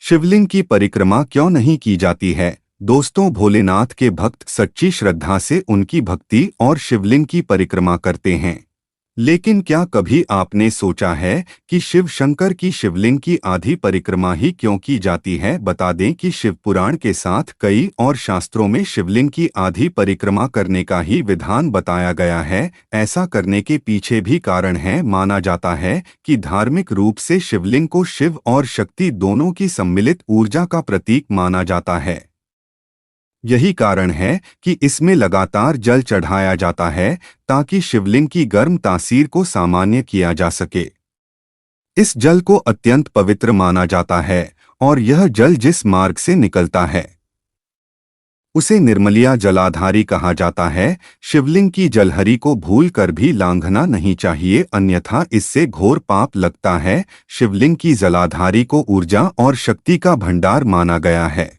शिवलिंग की परिक्रमा क्यों नहीं की जाती है? दोस्तों, भोलेनाथ के भक्त सच्ची श्रद्धा से उनकी भक्ति और शिवलिंग की परिक्रमा करते हैं। लेकिन क्या कभी आपने सोचा है कि शिव शंकर की शिवलिंग की आधी परिक्रमा ही क्यों की जाती है? बता दें कि शिव पुराण के साथ कई और शास्त्रों में शिवलिंग की आधी परिक्रमा करने का ही विधान बताया गया है। ऐसा करने के पीछे भी कारण है। माना जाता है कि धार्मिक रूप से शिवलिंग को शिव और शक्ति दोनों की सम्मिलित ऊर्जा का प्रतीक माना जाता है। यही कारण है कि इसमें लगातार जल चढ़ाया जाता है ताकि शिवलिंग की गर्म तासीर को सामान्य किया जा सके। इस जल को अत्यंत पवित्र माना जाता है और यह जल जिस मार्ग से निकलता है उसे निर्मलिया जलाधारी कहा जाता है। शिवलिंग की जलहरी को भूल कर भी लांघना नहीं चाहिए, अन्यथा इससे घोर पाप लगता है। शिवलिंग की जलाधारी को ऊर्जा और शक्ति का भंडार माना गया है।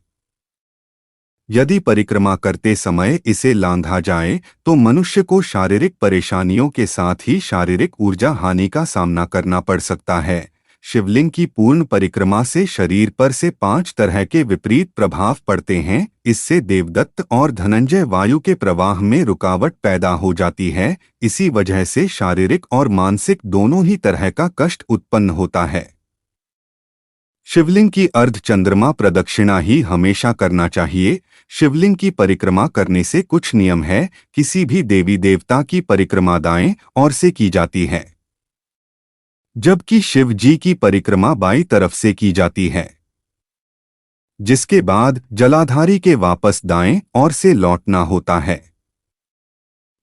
यदि परिक्रमा करते समय इसे लांघा जाए तो मनुष्य को शारीरिक परेशानियों के साथ ही शारीरिक ऊर्जा हानि का सामना करना पड़ सकता है। शिवलिंग की पूर्ण परिक्रमा से शरीर पर से 5 तरह के विपरीत प्रभाव पड़ते हैं। इससे देवदत्त और धनंजय वायु के प्रवाह में रुकावट पैदा हो जाती है। इसी वजह से शारीरिक और मानसिक दोनों ही तरह का कष्ट उत्पन्न होता है। शिवलिंग की अर्ध चंद्रमा प्रदक्षिणा ही हमेशा करना चाहिए। शिवलिंग की परिक्रमा करने से कुछ नियम है। किसी भी देवी देवता की परिक्रमा दाएं ओर से की जाती है, जबकि शिव जी की परिक्रमा बाईं तरफ से की जाती है, जिसके बाद जलाधारी के वापस दाएं ओर से लौटना होता है।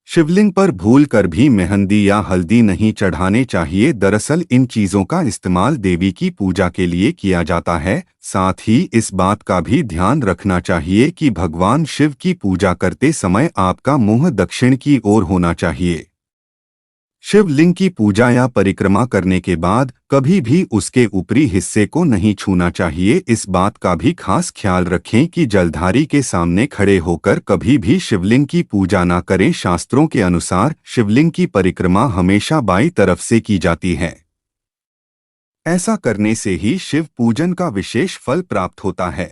शिवलिंग पर भूल कर भी मेहंदी या हल्दी नहीं चढ़ाने चाहिए। दरअसल इन चीजों का इस्तेमाल देवी की पूजा के लिए किया जाता है। साथ ही इस बात का भी ध्यान रखना चाहिए कि भगवान शिव की पूजा करते समय आपका मुंह दक्षिण की ओर होना चाहिए। शिवलिंग की पूजा या परिक्रमा करने के बाद कभी भी उसके ऊपरी हिस्से को नहीं छूना चाहिए। इस बात का भी खास ख्याल रखें कि जलधारी के सामने खड़े होकर कभी भी शिवलिंग की पूजा न करें। शास्त्रों के अनुसार शिवलिंग की परिक्रमा हमेशा बाईं तरफ से की जाती है। ऐसा करने से ही शिव पूजन का विशेष फल प्राप्त होता है।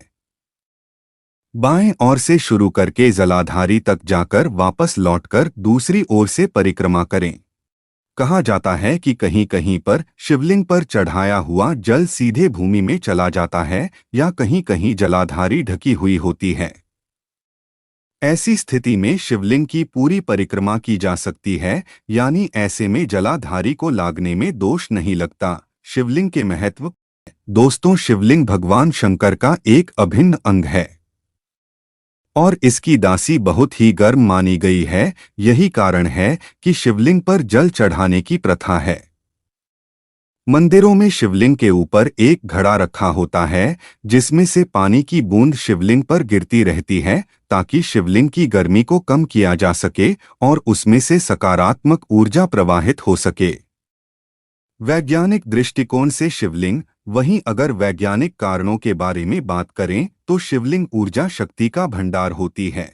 बाएं ओर से शुरू करके जलाधारी तक जाकर वापस लौटकर दूसरी ओर से परिक्रमा करें। कहा जाता है कि कहीं कहीं पर शिवलिंग पर चढ़ाया हुआ जल सीधे भूमि में चला जाता है या कहीं कहीं जलाधारी ढकी हुई होती है। ऐसी स्थिति में शिवलिंग की पूरी परिक्रमा की जा सकती है, यानी ऐसे में जलाधारी को लागने में दोष नहीं लगता। शिवलिंग के महत्व। दोस्तों, शिवलिंग भगवान शंकर का एक अभिन्न अंग है और इसकी दासी बहुत ही गर्म मानी गई है। यही कारण है कि शिवलिंग पर जल चढ़ाने की प्रथा है। मंदिरों में शिवलिंग के ऊपर एक घड़ा रखा होता है जिसमें से पानी की बूंद शिवलिंग पर गिरती रहती है ताकि शिवलिंग की गर्मी को कम किया जा सके और उसमें से सकारात्मक ऊर्जा प्रवाहित हो सके। वैज्ञानिक दृष्टिकोण से शिवलिंग। वहीं अगर वैज्ञानिक कारणों के बारे में बात करें तो शिवलिंग ऊर्जा शक्ति का भंडार होती है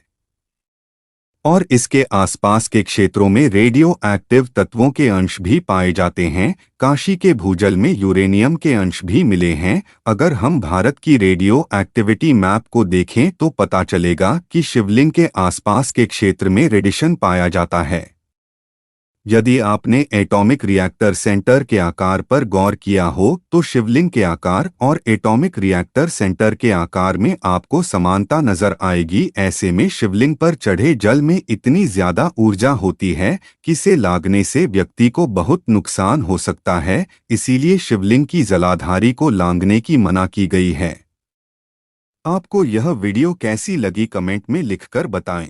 और इसके आसपास के क्षेत्रों में रेडियो एक्टिव तत्वों के अंश भी पाए जाते हैं। काशी के भूजल में यूरेनियम के अंश भी मिले हैं। अगर हम भारत की रेडियो एक्टिविटी मैप को देखें तो पता चलेगा कि शिवलिंग के आसपास के क्षेत्र में रेडिएशन पाया जाता है। यदि आपने एटॉमिक रिएक्टर सेंटर के आकार पर गौर किया हो तो शिवलिंग के आकार और एटॉमिक रिएक्टर सेंटर के आकार में आपको समानता नजर आएगी। ऐसे में शिवलिंग पर चढ़े जल में इतनी ज्यादा ऊर्जा होती है कि इसे लागने से व्यक्ति को बहुत नुकसान हो सकता है। इसीलिए शिवलिंग की जलाधारी को लांघने की मना की गई है। आपको यह वीडियो कैसी लगी कमेंट में लिखकर बताएं।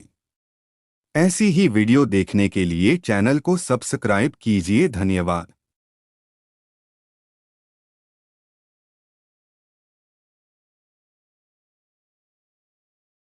ऐसी ही वीडियो देखने के लिए चैनल को सब्सक्राइब कीजिए। धन्यवाद।